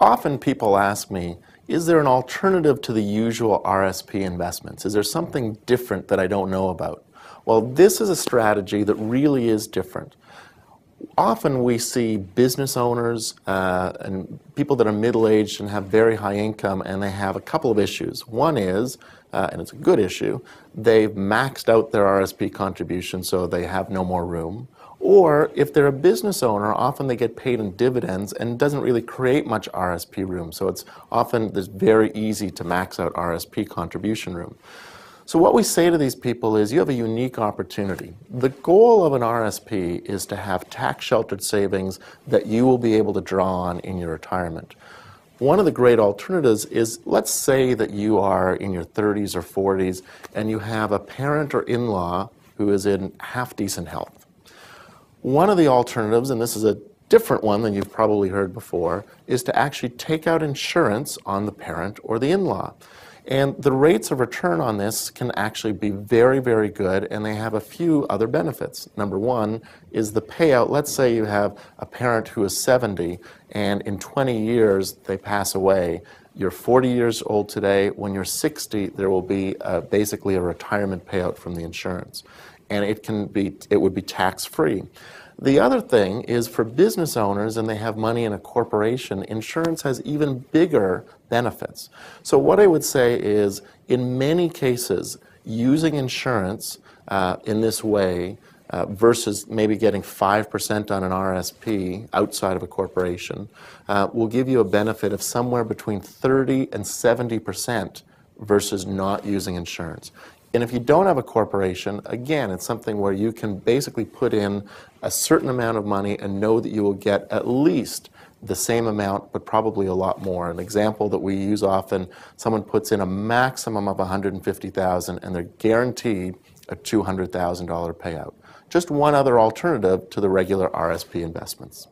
Often people ask me, is there an alternative to the usual RSP investments? Is there something different that I don't know about? Well, this is a strategy that really is different. Often we see business owners and people that are middle-aged and have very high income, and they have a couple of issues. One is, and it's a good issue, they've maxed out their RSP contribution so they have no more room. Or if they're a business owner, often they get paid in dividends and it doesn't really create much RSP room. So it's very easy to max out RSP contribution room. So what we say to these people is you have a unique opportunity. The goal of an RSP is to have tax-sheltered savings that you will be able to draw on in your retirement. One of the great alternatives is, let's say that you are in your 30s or 40s and you have a parent or in-law who is in half-decent health. One of the alternatives, and this is a different one than you've probably heard before, is to actually take out insurance on the parent or the in-law. And the rates of return on this can actually be very, very good, and they have a few other benefits. Number one is the payout. Let's say you have a parent who is 70, and in 20 years they pass away. You're 40 years old today. When you're 60, there will be basically a retirement payout from the insurance. And it would be tax-free. The other thing is for business owners and they have money in a corporation, insurance has even bigger benefits. So what I would say is, in many cases, using insurance in this way versus maybe getting 5% on an RSP outside of a corporation will give you a benefit of somewhere between 30 and 70% versus not using insurance. And if you don't have a corporation, again, it's something where you can basically put in a certain amount of money and know that you will get at least the same amount, but probably a lot more. An example that we use often, someone puts in a maximum of $150,000 and they're guaranteed a $200,000 payout. Just one other alternative to the regular RSP investments.